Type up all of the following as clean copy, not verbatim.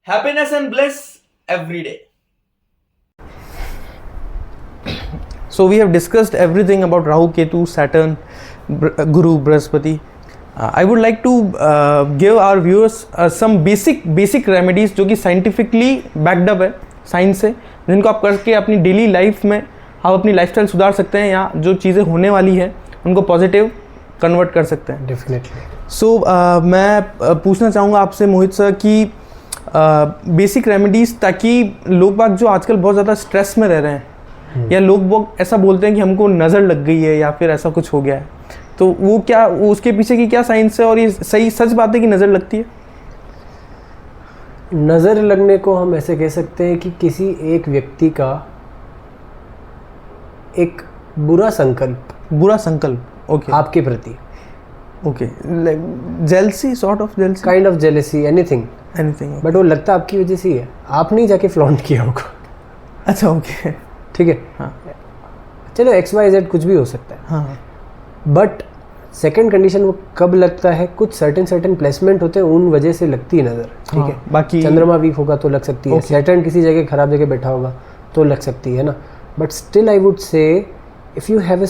Happiness and bliss every day. So we have discussed everything about Rahu, Ketu, Saturn, Guru, Brihaspati. I would like to give our viewers some basic remedies जो कि scientifically backed up है science से, जिनको आप करके अपनी daily life में आप अपनी लाइफस्टाइल सुधार सकते हैं या जो चीज़ें होने वाली है उनको पॉजिटिव कन्वर्ट कर सकते हैं. डेफिनेटली. सो मैं पूछना चाहूँगा आपसे मोहित सर कि बेसिक रेमेडीज़, ताकि लोग बाग जो आजकल बहुत ज़्यादा स्ट्रेस में रह रहे हैं या लोग बाग ऐसा बोलते हैं कि हमको नज़र लग गई है या फिर ऐसा कुछ हो गया है, तो वो उसके पीछे की क्या साइंस है और ये सही सच बात है कि नज़र लगती है? नज़र लगने को हम ऐसे कह सकते हैं कि किसी एक व्यक्ति का एक बुरा संकल्प ओके आपके प्रति, okay, jealousy, sort of jealousy, kind of jealousy, anything, but वो लगता आपकी वजह से ही है, आप नहीं जाके फ्लॉन्ट किया होगा. अच्छा, ओके, ठीक है. हाँ, चलो XYZ कुछ भी हो सकता है. हाँ, बट सेकंड कंडीशन वो कब लगता है, कुछ सर्टेन प्लेसमेंट होते हैं उन वजह से लगती है नज़र. ठीक है. बाकी चंद्रमा वीक होगा तो लग सकती है, सैटर्न किसी जगह खराब जगह बैठा होगा तो लग सकती है ना. But still I would say if you have a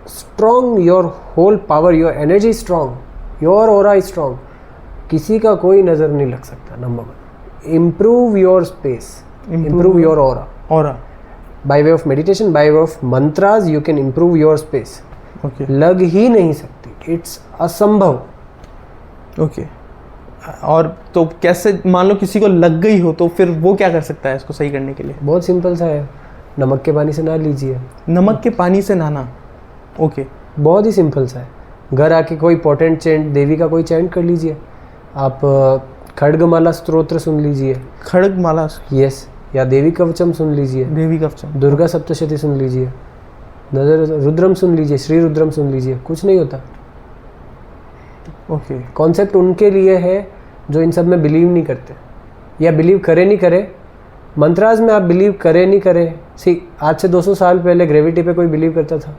strong your whole power, your energy strong, your aura is strong, किसी का कोई नज़र नहीं लग सकता. Number 1, improve your space, improve your aura by way of meditation, by way of mantras you can improve your space. Okay, लग ही नहीं सकती, इट्स असंभव. ओके. और तो कैसे, मान लो किसी को लग गई हो तो फिर वो क्या कर सकता है इसको सही करने के लिए? बहुत सिंपल सा है, नमक के पानी से नहा लीजिए. नमक के पानी से नहाना. ओके, बहुत ही सिंपल सा है. घर आके कोई पोटेंट चैंट, देवी का कोई चैंट कर लीजिए. आप खड्गमाला स्तोत्र सुन लीजिए. खड्गमाला, यस, या देवी कवचम सुन लीजिए, देवी कवचम, दुर्गा सप्तशती सुन लीजिए, रुद्रम सुन लीजिए, श्री रुद्रम सुन लीजिए. कुछ नहीं होता. ओके. कॉन्सेप्ट उनके लिए है जो इन सब में बिलीव नहीं करते, या बिलीव करे नहीं करे. मंत्राज में आप बिलीव करे नहीं करे, सी आज से 200 साल पहले ग्रेविटी पे कोई बिलीव करता था.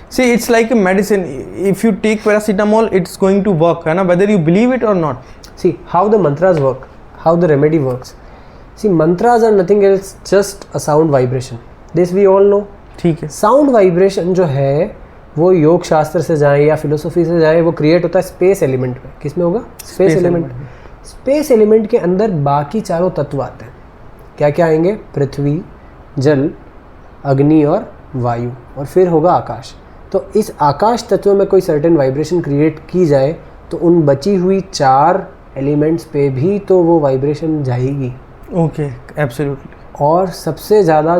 See, it's like a medicine. If you take paracetamol, it's going to work, है ना, whether you believe it or not. See how the mantras work, how the remedy works. See, mantras are nothing else, just a sound vibration. This we all know. ठीक है. Sound vibration जो है वो योग शास्त्र से जाए या फिलोसफी से जाए, वो क्रिएट होता है स्पेस एलिमेंट में. किस में होगा? Space element. स्पेस एलिमेंट के अंदर बाकी चारों तत्व आते हैं. क्या क्या आएंगे? पृथ्वी, जल, अग्नि और वायु, और फिर होगा आकाश. तो इस आकाश तत्व में कोई सर्टेन वाइब्रेशन क्रिएट की जाए तो उन बची हुई 4 एलिमेंट्स पे भी तो वो वाइब्रेशन जाएगी. Okay, absolutely. और सबसे ज़्यादा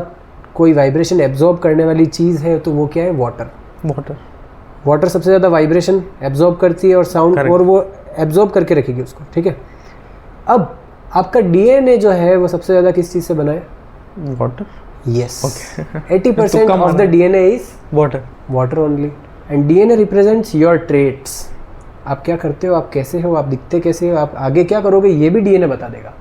कोई वाइब्रेशन एब्जॉर्ब करने वाली चीज़ है तो वो क्या है? वाटर सबसे ज़्यादा वाइब्रेशन एब्जॉर्ब करती है और साउंड, और वो एब्जॉर्ब करके रखेगी उसको. ठीक है. अब आपका DNA जो है वो सबसे ज़्यादा किस चीज़ से बना है? Water. Yes. Okay. 80% of the DNA is water only. And DNA represents your traits. आप क्या करते हो, आप कैसे हो, आप दिखते कैसे हो, आप आगे क्या करोगे, ये भी DNA बता देगा.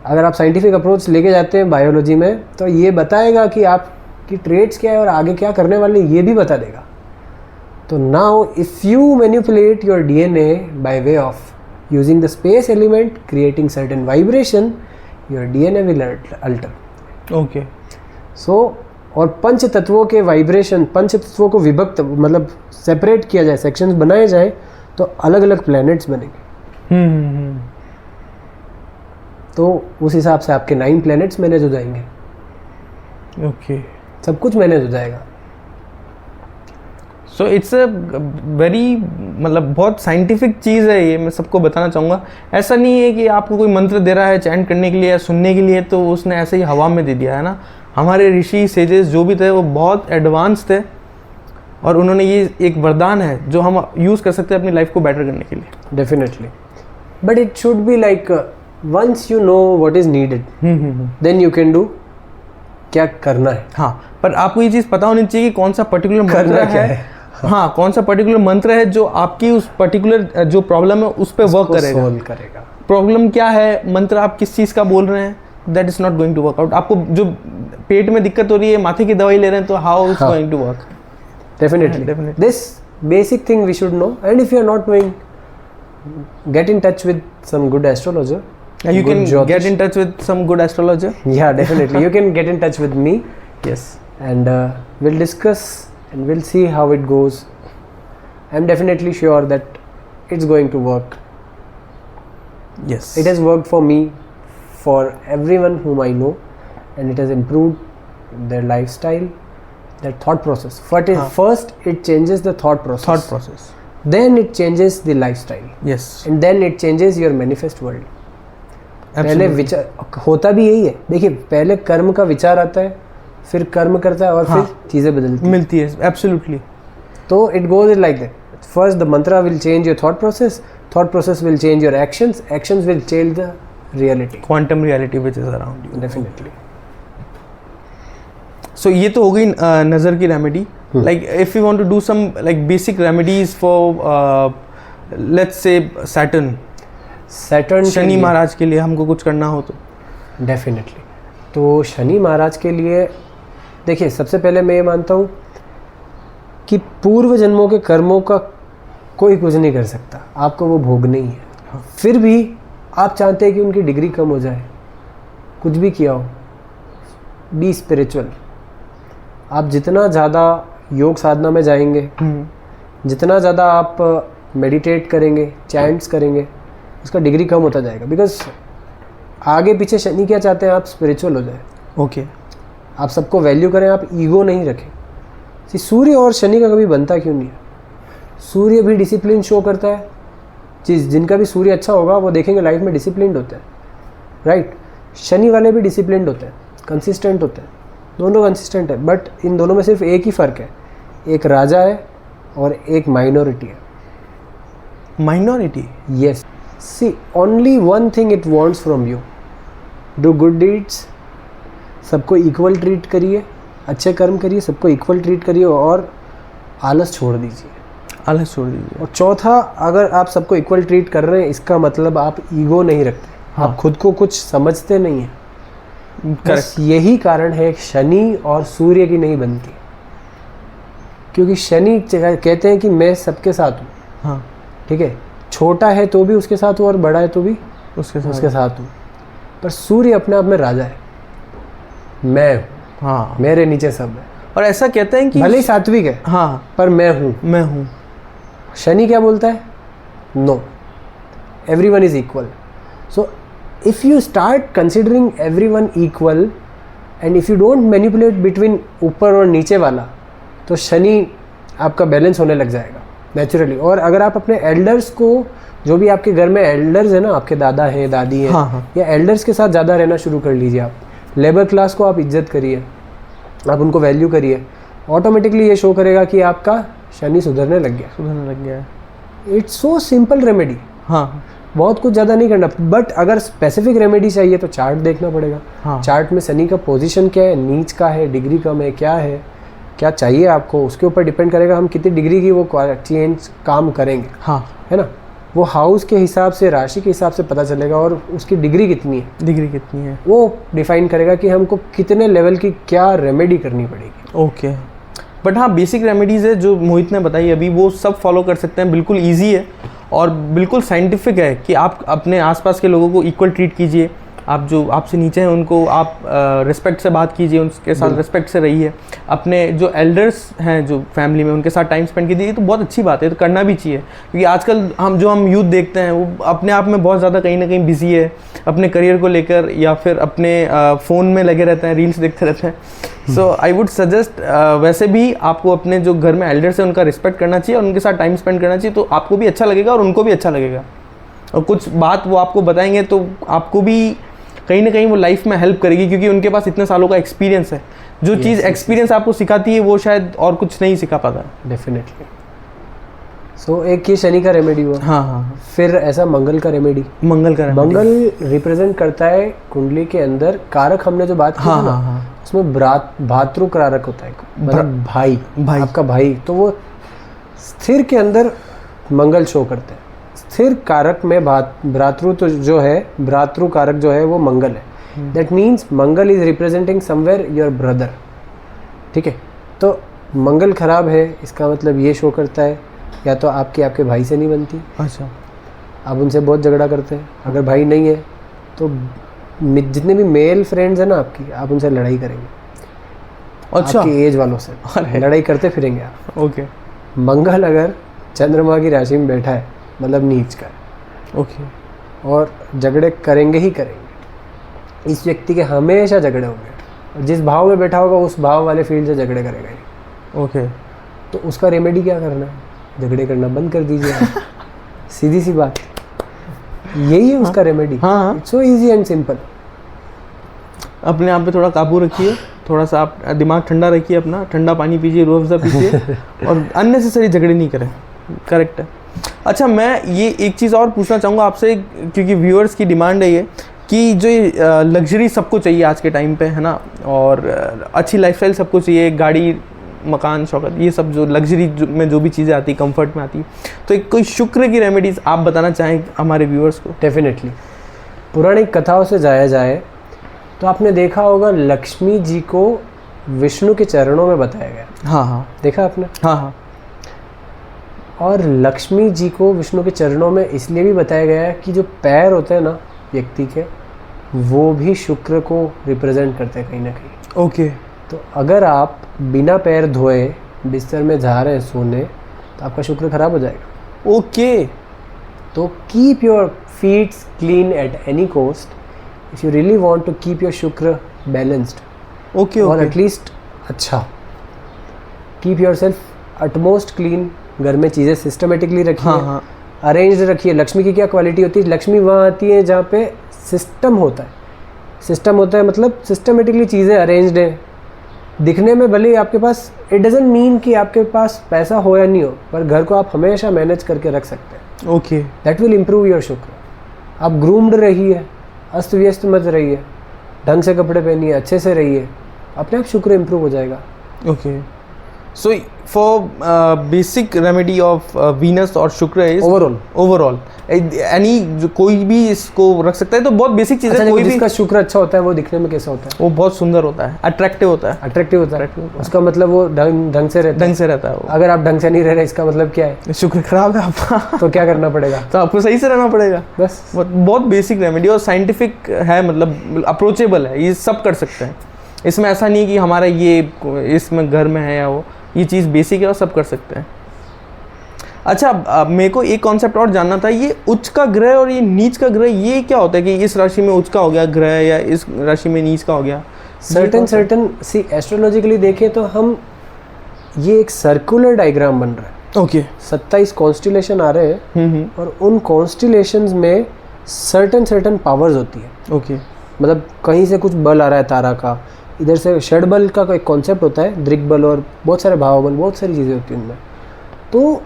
अगर आप साइंटिफिक अप्रोच लेके जाते हैं बायोलॉजी में तो ये बताएगा कि आपकी ट्रेट्स क्या है और आगे क्या करने वाले, ये भी बता देगा. तो now if you manipulate your DNA by way of using the space element, creating certain vibration, your DNA will alter. Okay. So और पंच तत्वों के वाइब्रेशन, पंच तत्वों को विभक्त मतलब सेपरेट किया जाए, सेक्शंस बनाए जाए तो अलग अलग प्लैनेट्स बनेंगे. तो उस हिसाब से आपके 9 प्लैनेट्स मैनेज हो जाएंगे. ओके. सब कुछ मैनेज हो जाएगा. सो इट्स अ वेरी, मतलब बहुत साइंटिफिक चीज़ है ये, मैं सबको बताना चाहूँगा. ऐसा नहीं है कि आपको कोई मंत्र दे रहा है चैंट करने के लिए या सुनने के लिए तो उसने ऐसे ही हवा में दे दिया, है ना. हमारे ऋषि सेजेस जो भी थे वो बहुत एडवांस थे और उन्होंने ये एक वरदान है जो हम यूज़ कर सकते हैं अपनी लाइफ को बेटर करने के लिए. Definitely. But it should be like once you know what is needed then you can do. क्या करना है. हाँ, पर आपको ये चीज़ पता होनी चाहिए कि कौन सा पर्टिकुलर मंत्र है. हाँ, कौन सा पर्टिकुलर मंत्र है जो आपकी उस पर्टिकुलर जो प्रॉब्लम है उस पर वर्क करेगा. प्रॉब्लम क्या है, मंत्र आप किस चीज़ का बोल रहे हैं, that is not going to work out. आपको जो पेट में दिक्कत हो रही है, माथे की दवाई ले रहे हैं, तो how it's going to work? Definitely. This basic thing we should know. And if you are not knowing, get in touch with some good astrologer. You can get in touch with some good astrologer. Yeah, definitely. You can get in touch with me. Yes. And we'll discuss and we'll see how it goes. I'm definitely sure that it's going to work. Yes. It has worked for me, for everyone whom I know, and it has improved their lifestyle, their thought process. First, it changes the thought process. Then it changes the lifestyle. Yes. And then it changes your manifest world. Absolutely. पहले विचार होता भी यही है. देखिए, पहले कर्म का विचार आता है, फिर कर्म करता है और फिर चीज़ें बदलती मिलती है. Absolutely. तो it goes like that. First, the mantra will change your thought process will change your actions will change the reality. Quantum reality which is around you. Definitely. So ये तो हो गई नज़र की remedy. Like if you want to do some like basic remedies for let's say Saturn Shani Maharaj के लिए हमको कुछ करना हो तो. डेफिनेटली. तो शनि महाराज के लिए देखिए, सबसे पहले मैं ये मानता हूँ कि पूर्व जन्मों के कर्मों का कोई कुछ नहीं कर सकता, आपको वो भोगने ही है. फिर भी आप चाहते हैं कि उनकी डिग्री कम हो जाए, कुछ भी किया हो. B spiritual. आप जितना ज़्यादा योग साधना में जाएंगे, जितना ज़्यादा आप मेडिटेट करेंगे, चैंट्स करेंगे, उसका डिग्री कम होता जाएगा. बिकॉज आगे पीछे शनि क्या चाहते हैं, आप स्पिरिचुअल हो जाए. ओके. आप सबको वैल्यू करें, आप ईगो नहीं रखें. सूर्य और शनि का कभी बनता क्यों नहीं है? सूर्य भी डिसिप्लिन शो करता है. जिनका भी सूर्य अच्छा होगा वो देखेंगे लाइफ में डिसिप्लिन्ड होता है. राइट. शनि वाले भी डिसिप्लिन्ड होते हैं, कंसिस्टेंट होते हैं. दोनों कंसिस्टेंट है. बट इन दोनों में सिर्फ एक ही फ़र्क है, एक राजा है और एक माइनॉरिटी है. Minority? Yes. See, only one thing it wants from you. Do good deeds. सबको इक्वल ट्रीट करिए, अच्छे कर्म करिए, सबको इक्वल ट्रीट करिए और आलस छोड़ दीजिए. और चौथा, अगर आप सबको इक्वल ट्रीट कर रहे हैं, इसका मतलब आप ईगो नहीं रखते. आप खुद को कुछ समझते नहीं हैं. बस यही कारण है शनि और सूर्य की नहीं बनती. क्योंकि शनि कहते हैं कि मैं सबके साथ हूँ. हाँ. ठीक है. छोटा है तो भी उसके साथ हूँ और बड़ा है तो भी उसके साथ हूँ. पर सूर्य अपने आप में राजा है. मैं हूँ. हाँ. मेरे नीचे सब है. और ऐसा कहते हैं कि भले ही सात्विक है, हाँ, पर मैं हूँ. शनि क्या बोलता है? No, everyone is equal. So if you start considering everyone equal and if you don't manipulate between ऊपर और नीचे वाला, तो शनि आपका बैलेंस होने लग जाएगा नेचुरली. और अगर आप अपने एल्डर्स को, जो भी आपके घर में एल्डर्स है ना, आपके दादा हैं, दादी हैं, हाँ. या एल्डर्स के साथ ज़्यादा रहना शुरू कर लीजिए. आप लेबर क्लास को आप इज्जत करिए, आप उनको वैल्यू करिए, ऑटोमेटिकली ये शो करेगा कि आपका शनि सुधरने लग गया. It's so simple remedy. हाँ. बहुत कुछ ज़्यादा नहीं करना. बट अगर स्पेसिफिक रेमेडी चाहिए तो चार्ट देखना पड़ेगा. हाँ. चार्ट में शनि का पोजीशन क्या है, नीच का है, डिग्री कम है, क्या चाहिए आपको, उसके ऊपर डिपेंड करेगा हम कितनी डिग्री की वो चेंज काम करेंगे. हाँ. है ना. वो हाउस के हिसाब से, राशि के हिसाब से पता चलेगा और उसकी डिग्री कितनी है वो डिफाइन करेगा कि हमको कितने लेवल की क्या रेमेडी करनी पड़ेगी. ओके. बट हाँ, बेसिक रेमेडीज़ है जो मोहित ने बताई अभी, वो सब फॉलो कर सकते हैं. बिल्कुल ईजी है और बिल्कुल साइंटिफिक है कि आप अपने आसपास के लोगों को इक्वल ट्रीट कीजिए. आप जो आपसे नीचे हैं उनको आप रिस्पेक्ट से बात कीजिए, उनके साथ रिस्पेक्ट से रहिए. अपने जो एल्डर्स हैं जो फैमिली में, उनके साथ टाइम स्पेंड कीजिए. ये तो बहुत अच्छी बात है, तो करना भी चाहिए. क्योंकि आजकल हम यूथ देखते हैं वो अपने आप में बहुत ज़्यादा कहीं ना कहीं बिजी है अपने करियर को लेकर, या फिर अपने फ़ोन में लगे रहते हैं, रील्स देखते रहते हैं. सो आई वुड सजेस्ट वैसे भी आपको अपने जो घर में एल्डर्स हैं उनका रिस्पेक्ट करना चाहिए और उनके साथ टाइम स्पेंड करना चाहिए. तो आपको भी अच्छा लगेगा और उनको भी अच्छा लगेगा. और कुछ बात वो आपको बताएंगे तो आपको भी कहीं ना कहीं वो लाइफ में हेल्प करेगी, क्योंकि उनके पास इतने सालों का एक्सपीरियंस है. जो चीज़ एक्सपीरियंस आपको सिखाती है वो शायद और कुछ नहीं सिखा पाता. डेफिनेटली. सो एक ये शनि का रेमेडी हुआ. हाँ. फिर ऐसा मंगल का रेमेडी. मंगल रिप्रेजेंट करता है कुंडली के अंदर कारक. हमने जो बात की ना, उसमें भातृ कारक होता है, मतलब भाई, आपका भाई. तो वो स्थिर के अंदर मंगल शो करते हैं. स्थिर कारक में भ्रातृ तो जो है, भ्रातृ कारक जो है वो मंगल है. That means Mangal is representing somewhere your brother. ठीक है. तो मंगल खराब है, इसका मतलब ये शो करता है या तो आपके भाई से नहीं बनती. अच्छा. आप उनसे बहुत झगड़ा करते हैं, अगर भाई नहीं है तो जितने भी मेल फ्रेंड्स हैं ना आपकी, आप उनसे लड़ाई करेंगे। अच्छा, आपकी एज वालों से लड़ाई करते फिरेंगे आप। ओके। मंगल अगर चंद्रमा की राशि में बैठा है मतलब नीच का है, ओके। और झगड़े करेंगे ही करेंगे। इस व्यक्ति के हमेशा झगड़े होंगे, और जिस भाव में बैठा होगा उस भाव वाले फील्ड से झगड़े करेगा ही। ओके। तो उसका रेमेडी क्या करना है? झगड़े करना बंद कर दीजिए आप। सीधी सी बात, यही है उसका रेमेडी। हाँ, it's so easy and simple. अपने आप पे थोड़ा काबू रखिए, थोड़ा सा आप दिमाग ठंडा रखिए, अपना ठंडा पानी पीजिए, रूह अफ़ज़ा पीजिए और अननेसेसरी झगड़े नहीं करें। करेक्ट है। अच्छा, मैं ये एक चीज़ और पूछना चाहूँगा आपसे, क्योंकि व्यूअर्स की डिमांड है ये कि जो लग्जरी सबको चाहिए आज के टाइम पे, है ना, और अच्छी लाइफस्टाइल सबको चाहिए, गाड़ी, मकान, शौकत, ये सब जो लग्जरी में जो भी चीज़ें आती, कंफर्ट में आती, तो एक कोई शुक्र की रेमेडीज़ आप बताना चाहें हमारे व्यूअर्स को? डेफिनेटली पुरानी कथाओं से जाया जाए तो आपने देखा होगा लक्ष्मी जी को विष्णु के चरणों में बताया गया। हाँ हाँ, देखा आपने? हाँ हाँ। और लक्ष्मी जी को विष्णु के चरणों में इसलिए भी बताया गया है कि जो पैर होते हैं ना व्यक्ति के, वो भी शुक्र को रिप्रेजेंट करते हैं कहीं ना कहीं। ओके। तो अगर आप बिना पैर धोए बिस्तर में जा रहे हैं सोने, तो आपका शुक्र खराब हो जाएगा। ओके। तो keep your feet clean at any cost if you really want to keep your Shukra balanced. Okay. और एटलीस्ट अच्छा keep yourself utmost clean. घर में चीज़ें सिस्टमेटिकली रखिए। हाँ हाँ। अरेंज रखिए। लक्ष्मी की क्या क्वालिटी होती है? लक्ष्मी वहाँ आती है जहाँ पे सिस्टम होता है। सिस्टम होता है मतलब सिस्टमेटिकली चीज़ें अरेंज्ड हैं। दिखने में भले ही आपके पास, इट डजंट मीन कि आपके पास पैसा हो या नहीं हो, पर घर को आप हमेशा मैनेज करके रख सकते हैं। Okay. That will improve your शुक्र। आप ग्रूम्ड रहिए, अस्त व्यस्त मत रहिए, ढंग से कपड़े पहनिए, अच्छे से रहिए, अपने आप शुक्र इम्प्रूव हो जाएगा। Okay. So for basic remedy of Venus और शुक्र इज ओवरऑल एनी, कोई भी इसको रख सकता है, तो बहुत बेसिक चीज़ है। कोई भी जिसका शुक्र अच्छा होता है वो दिखने में कैसा होता है? वो बहुत सुंदर होता है, अट्रैक्टिव होता है। उसका मतलब वो ढंग से रहता है। वो। अगर आप ढंग से नहीं रह रहे, इसका मतलब क्या है? शुक्र खराब है आपका। तो क्या करना पड़ेगा? तो आपको सही से रहना पड़ेगा बस। बहुत बेसिक रेमेडी और साइंटिफिक है, मतलब अप्रोचेबल है, ये सब कर सकते हैं। इसमें ऐसा नहीं कि हमारा ये इसमें घर में है या वो, ये चीज़ बेसिक है और सब कर सकते हैं। अच्छा, मेरे को एक कॉन्सेप्ट और जानना था, ये उच्च का ग्रह और ये नीच का ग्रह, ये क्या होता है कि इस राशि में उच्च का हो गया ग्रह या इस राशि में नीच का हो गया? सर्टन सी एस्ट्रोलॉजिकली देखें तो हम, ये एक सर्कुलर डायग्राम बन रहा है। ओके। 27 कॉन्स्टिलेशन आ रहे हैं और उन कॉन्स्टिलेशंस में सर्टन पावर्स होती है। ओके। मतलब कहीं से कुछ बल आ रहा है तारा का, इधर से षड बल का कोई कॉन्सेप्ट होता है, दृक बल और बहुत सारे भाव बल, बहुत सारी चीज़ें होती हैं उनमें। तो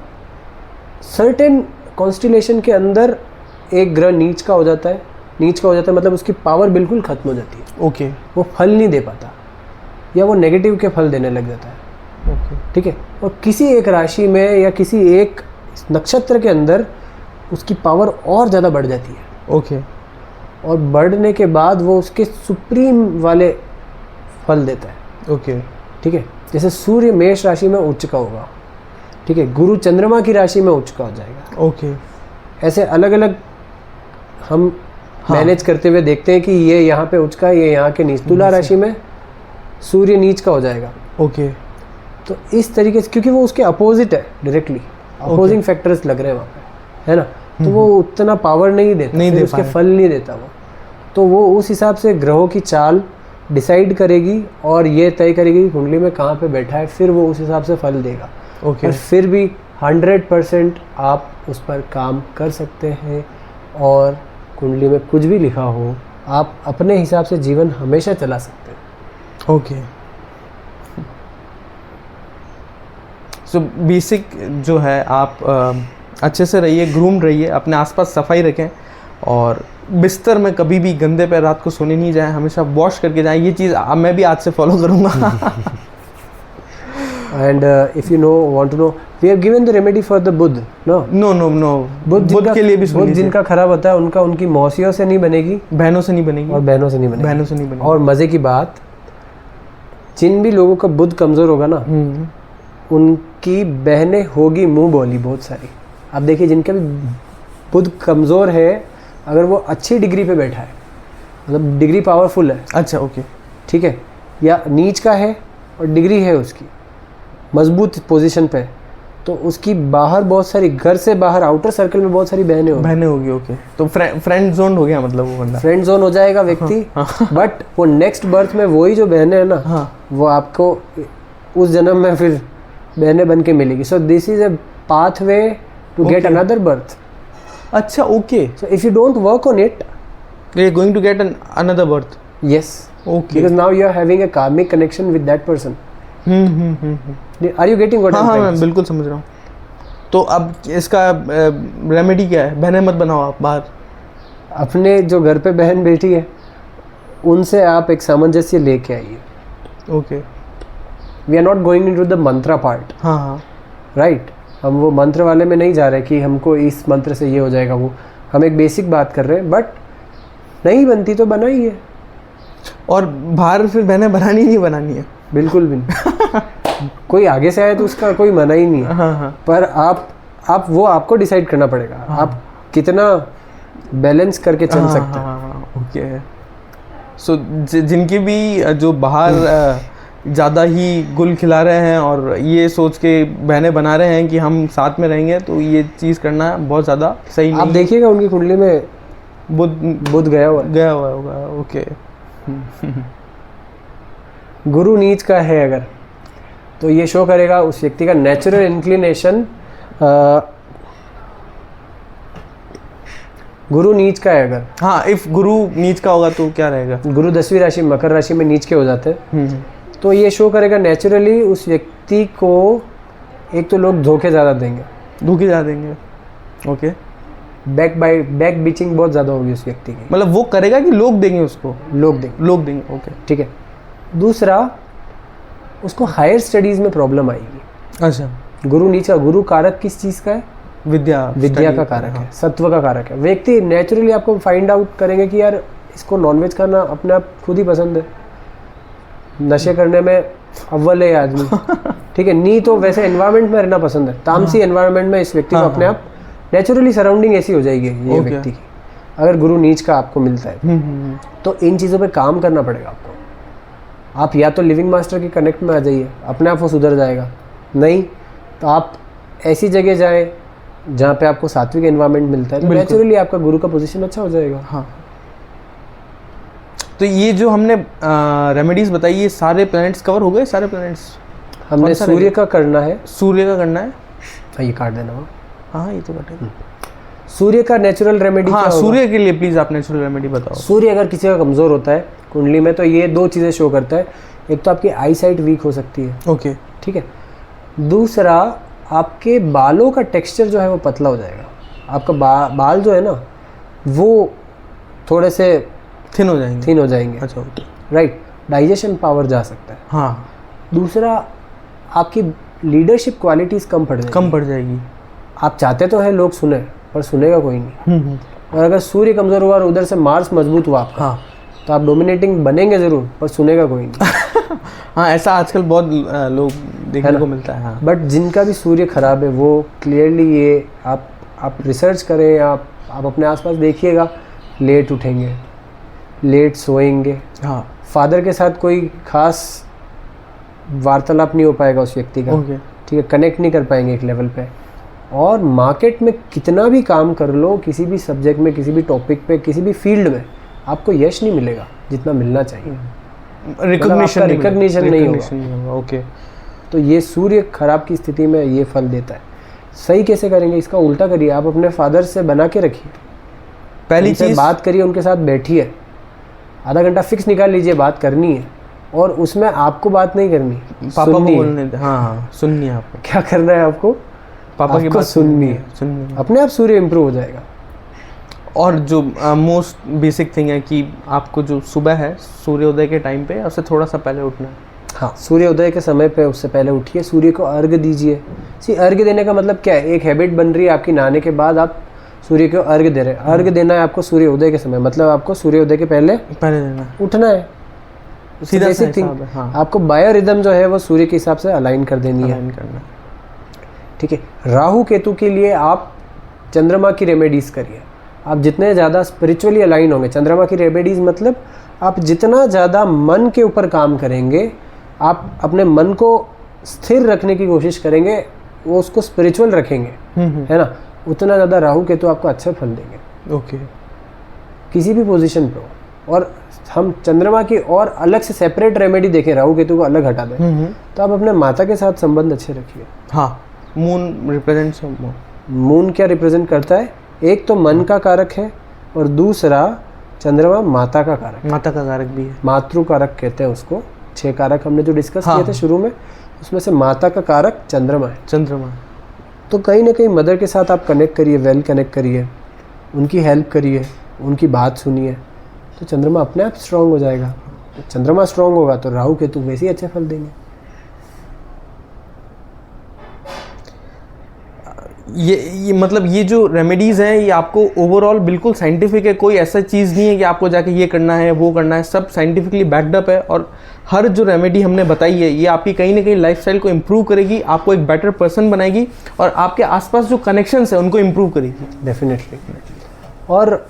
सर्टेन कॉन्स्टिलेशन के अंदर एक ग्रह नीच का हो जाता है। मतलब उसकी पावर बिल्कुल ख़त्म हो जाती है। ओके। वो फल नहीं दे पाता या वो नेगेटिव के फल देने लग जाता है। ओके। ठीक है। और किसी एक राशि में या किसी एक नक्षत्र के अंदर उसकी पावर और ज़्यादा बढ़ जाती है। ओके। और बढ़ने के बाद वो उसके सुप्रीम वाले फल देता है। ओके। ठीक है। जैसे सूर्य मेष राशि में उच्च का होगा, ठीक है, गुरु चंद्रमा की राशि में उच्च का हो जाएगा। ओके। ऐसे अलग अलग हम मैनेज करते हुए देखते हैं कि ये यहाँ पे उच्च का, ये यहाँ के नीच। तुला राशि में सूर्य नीच का हो जाएगा। ओके। तो इस तरीके से, क्योंकि वो उसके अपोजिट है, डायरेक्टली अपोजिंग फैक्टर्स लग रहे हैं वहाँ पे, है ना, तो वो उतना पावर नहीं देता, उसके फल नहीं देता वो। तो वो उस हिसाब से ग्रहों की चाल डिसाइड करेगी और ये तय करेगी कि कुंडली में कहाँ पे बैठा है, फिर वो उस हिसाब से फल देगा। ओके। और फिर भी 100% आप उस पर काम कर सकते हैं, और कुंडली में कुछ भी लिखा हो, आप अपने हिसाब से जीवन हमेशा चला सकते हैं। ओके। सो बेसिक जो है, आप अच्छे से रहिए, ग्रूम रहिए, अपने आसपास सफाई रखें, और बिस्तर में कभी भी गंदे पैर रात को सोने नहीं जाएं, हमेशा वॉश करके जाएं। ये चीज़ मैं भी आज से फॉलो करूँगा। And if you want to know, we have given the remedy for the Budh. No. बुध के लिए भी बुध जिनका खराब होता है उनका उनकी मौसियों से नहीं बनेगी, बहनों से नहीं बनेगी, और बहनों से नहीं बनेगी। और मज़े की बात, जिन भी लोगों का बुध कमज़ोर होगा ना, उनकी बहनें होगी मुंह बोली बहुत सारी। आप देखिए जिनका भी बुध कमज़ोर है, अगर वो अच्छी डिग्री पे बैठा है, मतलब डिग्री पावरफुल है, अच्छा ओके, ठीक है, या नीच का है और डिग्री है उसकी मजबूत पोजीशन पे, तो उसकी बाहर बहुत सारी, घर से बाहर आउटर सर्कल में बहुत सारी बहनें होगी। ओके, तो फ्रेंड जोन हो गया, मतलब वो बंदा फ्रेंड जोन हो जाएगा व्यक्ति। बट वो नेक्स्ट बर्थ में वही जो बहनें है ना, वो आपको उस जन्म में फिर बहनें बन के मिलेगी। So this is a pathway to get another birth. अच्छा okay, so if you don't work on it, you are going to get another birth. Yes, okay, because now you are having a karmic connection with that person. Are you getting what I'm saying? मैं बिल्कुल समझ रहा हूँ। तो अब इसका remedy क्या है? बहनें मत बनाओ आप बाहर, अपने जो घर पे बहन बैठी है उनसे आप एक सामंजस्य लेके आइए। Okay, we are not going into the mantra part. हाँ, राइट, हम वो मंत्र वाले में नहीं जा रहे कि हमको इस मंत्र से ये हो जाएगा, वो हम एक बेसिक बात कर रहे हैं। बट नहीं बनती तो बनाइए, और बाहर फिर बहनें बनानी है बिल्कुल भी नहीं। कोई आगे से आए तो उसका कोई मना ही नहीं है। पर आप वो आपको डिसाइड करना पड़ेगा, आप कितना बैलेंस करके चल सकते हैं। ओके, सो जिनकी भी जो बाहर ज़्यादा ही गुल खिला रहे हैं और ये सोच के बहनें बना रहे हैं कि हम साथ में रहेंगे, तो ये चीज़ करना बहुत ज़्यादा सही नहीं। आप देखिएगा उनकी कुंडली में बुध गया हुआ होगा। ओके, गुरु नीच का है अगर, तो ये शो करेगा उस व्यक्ति का नेचुरल इंक्लिनेशन। गुरु नीच का है अगर, हाँ, इफ गुरु नीच का होगा तो क्या रहेगा? गुरु 10वीं राशि मकर राशि में नीच के हो जाते हैं, तो ये शो करेगा नेचुरली उस व्यक्ति को, एक तो लोग धोखे ज़्यादा देंगे। ओके, बैक बीचिंग बहुत ज़्यादा होगी उस व्यक्ति की। मतलब वो करेगा कि लोग देंगे उसको? लोग देंगे। ओके, ठीक है। दूसरा, उसको हायर स्टडीज़ में प्रॉब्लम आएगी। अच्छा, गुरु नीचा, गुरु कारक किस चीज़ का है? विद्या का कारक है, सत्व का कारक है। व्यक्ति नेचुरली आपको फाइंड आउट करेंगे कि यार इसको नॉनवेज खाना अपने आप खुद ही पसंद है, नशे करने में अव्वल है आदमी, ठीक है। नी तो वैसे एनवायरनमेंट में रहना पसंद है, तामसी एनवायरनमेंट में इस व्यक्ति को अपने आप नेचुरली सराउंडिंग ऐसी हो जाएगी ये व्यक्ति की, अगर गुरु नीच का आपको मिलता है। तो इन चीज़ों पे काम करना पड़ेगा आपको। आप या तो लिविंग मास्टर के कनेक्ट में आ जाइए, अपने आप वो सुधर जाएगा। नहीं तो आप ऐसी जगह जाएं जहाँ पे आपको सात्विक एनवायरनमेंट मिलता है, तो नेचुरली आपका गुरु का पोजीशन अच्छा हो जाएगा। हाँ, तो ये जो हमने रेमेडीज बताई, ये सारे प्लैनेट्स कवर हो गए? सारे प्लैनेट्स हमने सूर्य का करना है। ये काट देना हो। हाँ, ये तो कटेगा। सूर्य का नेचुरल रेमेडी। हाँ, सूर्य के लिए प्लीज आप नेचुरल रेमेडी बताओ। सूर्य अगर किसी का कमजोर होता है कुंडली में, तो ये दो चीज़ें शो करता है। एक तो आपकी आई साइट वीक हो सकती है। ओके, ठीक है। दूसरा, आपके बालों का टेक्सचर जो है वो पतला हो जाएगा। आपका बाल जो है ना वो थोड़े से थिन हो जाएंगे। अच्छा, ओके, राइट। डाइजेशन पावर जा सकता है। हाँ। दूसरा, आपकी लीडरशिप क्वालिटीज़ कम पड़ जाएगी। आप चाहते तो है लोग सुने, पर सुनेगा कोई नहीं। और अगर सूर्य कमज़ोर हुआ और उधर से मार्स मजबूत हुआ आपका, हाँ, तो आप डोमिनेटिंग बनेंगे ज़रूर, पर सुनेगा कोई नहीं। हाँ, ऐसा आजकल बहुत लोग देखने को मिलता है। हाँ। बट जिनका भी सूर्य खराब है, वो क्लियरली ये आप रिसर्च करें, आप अपने आसपास देखिएगा, लेट उठेंगे, लेट सोएंगे। हाँ। फादर के साथ कोई खास वार्तालाप नहीं हो पाएगा उस व्यक्ति का। ठीक है, कनेक्ट नहीं कर पाएंगे एक लेवल पे। और मार्केट में कितना भी काम कर लो, किसी भी सब्जेक्ट में, किसी भी टॉपिक पे, किसी भी फील्ड में, आपको यश नहीं मिलेगा जितना मिलना चाहिए। रिकॉग्निशन नहीं होगा। ओके, तो ये सूर्य खराब की स्थिति में ये फल देता है। सही कैसे करेंगे? इसका उल्टा करिए, आप अपने फादर से बना के रखिए। पहली चीज़, बात करिए, उनके साथ बैठिए, आधा घंटा फिक्स निकाल लीजिए, बात करनी है। और उसमें आपको बात नहीं करनी, पापा को बोलने। हाँ, सुननी है आपको। क्या करना है आपको? पापा की बात सुननी है। अपने आप सूर्य इम्प्रूव हो जाएगा। और जो मोस्ट बेसिक थिंग है कि आपको जो सुबह है सूर्योदय के टाइम पे, उससे थोड़ा सा पहले उठना है। हाँ, सूर्योदय के समय पे उससे पहले उठिए, सूर्य को अर्घ्य दीजिए। अर्घ्य देने का मतलब क्या है? एक हैबिट बन रही है आपकी, नहाने के बाद आप सूर्य को अर्घ्य दे रहे हैं। अर्घ्य देना है आपको सूर्योदय के समय, मतलब आपको सूर्योदय के पहले देना, उठना है। सीधा बेसिक थिंग। हाँ। आपको बायो रिदम जो है वो सूर्य के हिसाब से अलाइन कर देनी है। ठीक है। राहु केतु के लिए आप चंद्रमा की रेमेडीज़ करिए। आप जितने ज़्यादा स्पिरिचुअली अलाइन होंगे, चंद्रमा की रेमेडीज़ मतलब आप जितना ज़्यादा मन के ऊपर काम करेंगे, आप अपने मन को स्थिर रखने की कोशिश करेंगे, वो उसको स्पिरिचुअल रखेंगे, है ना, उतना ज़्यादा राहु केतु आपको अच्छा फल देंगे। ओके। किसी भी पोजीशन पे हो। और हम चंद्रमा की और अलग से सेपरेट रेमेडी देखें, राहु केतु को अलग हटा दें, तो आप अपने माता के साथ संबंध अच्छे रखिए। हाँ, मून रिप्रेजेंट्स मून क्या रिप्रेजेंट करता है? एक तो मन का कारक है और दूसरा चंद्रमा माता का कारक। माता का कारक भी है, मातृ कारक कहते हैं उसको। 6 कारक हमने जो डिस्कस किए थे शुरू में, उसमें से माता का कारक चंद्रमा है। चंद्रमा। तो कहीं ना कहीं मदर के साथ आप कनेक्ट करिए, वेल कनेक्ट करिए, उनकी हेल्प करिए, उनकी बात सुनिए, तो चंद्रमा अपने आप स्ट्रांग हो जाएगा। तो चंद्रमा स्ट्रांग होगा तो राहु केतु वैसे ही अच्छे फल देंगे। ये मतलब ये जो रेमेडीज़ हैं ये आपको ओवरऑल बिल्कुल साइंटिफिक है, कोई ऐसा चीज़ नहीं है कि आपको जाके ये करना है वो करना है, सब साइंटिफिकली बैक्ड अप है। और हर जो रेमेडी हमने बताई है ये आपकी कहीं ना कहीं लाइफस्टाइल को इम्प्रूव करेगी, आपको एक बेटर पर्सन बनाएगी और आपके आसपास जो कनेक्शंस है उनको इम्प्रूव करेगी। डेफिनेटली। और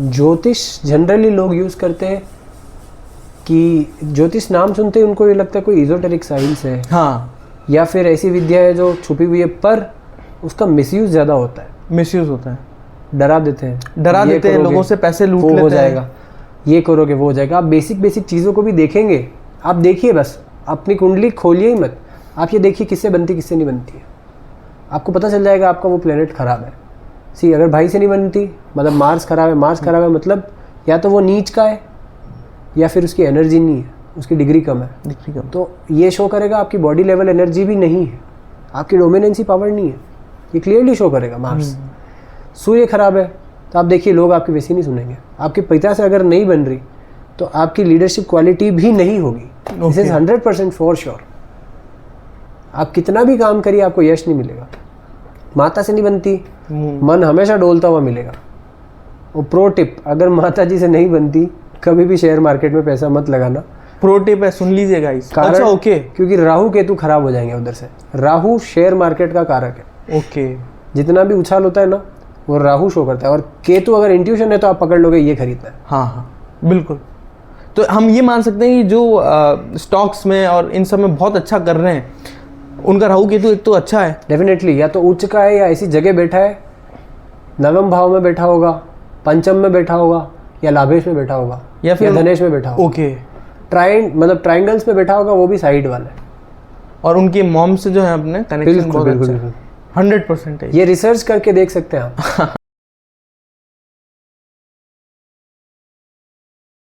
ज्योतिष जनरली लोग यूज़ करते हैं कि ज्योतिष नाम सुनते ही उनको ये लगता है कोई इजोटेरिक साइंस है, हाँ, या फिर ऐसी विद्या है जो छुपी हुई है, पर उसका मिसयूज ज़्यादा होता है। मिसयूज होता है, डरा देते हैं, लोगों से पैसे लूट लेते हैं, हो जाएगा, ये करोगे वो हो जाएगा। आप बेसिक चीज़ों को भी देखेंगे, आप देखिए, बस अपनी कुंडली खोलिए ही मत, आप ये देखिए किससे बनती किससे नहीं बनती है, आपको पता चल जाएगा आपका वो प्लेनेट खराब है। सी, अगर भाई से नहीं बनती मतलब मार्स खराब है, मतलब या तो वो नीच का है या फिर उसकी एनर्जी नहीं है, उसकी डिग्री कम है। तो ये शो करेगा आपकी बॉडी लेवल एनर्जी भी नहीं है, आपकी डोमिनेंसी पावर नहीं है, ये क्लियरली शो करेगा मार्स। सूर्य खराब है तो आप देखिए लोग आपकी वैसी नहीं सुनेंगे, आपके पिता से अगर नहीं बन रही तो आपकी लीडरशिप क्वालिटी भी नहीं होगी। This is 100% for sure. आप कितना भी काम करिए आपको यश नहीं मिलेगा। माता से नहीं बनती, मन हमेशा डोलता हुआ मिलेगा। वो प्रो टिप, अगर माता जी से नहीं बनती कभी भी शेयर मार्केट में पैसा मत लगाना। प्रो टिप है, सुन लीजिएगा इस। अच्छा, ओके। क्योंकि राहु केतु खराब हो जाएंगे उधर से। राहु शेयर मार्केट का कारक है। ओके। जितना भी उछाल होता है ना वो राहु शो करता है, और केतु अगर इंट्यूशन है तो आप पकड़ लोगे ये खरीदना है। हाँ, बिल्कुल। तो हम ये मान सकते हैं कि जो स्टॉक्स में और इन सब में बहुत अच्छा कर रहे हैं उनका राहु केतु एक तो अच्छा है। डेफिनेटली, या तो उच्च का है या ऐसी जगह बैठा है, नवम भाव में बैठा होगा, पंचम में बैठा होगा, या लाभेश में बैठा होगा, या फिर धनेश में बैठा होगा। ओके। ट्राइंगल्स में बैठा होगा, वो भी साइड वाला है। और उनके मॉम से जो है अपने कनेक्शन बहुत अच्छा है, 100% है। ये रिसर्च करके देख सकते हैं आप।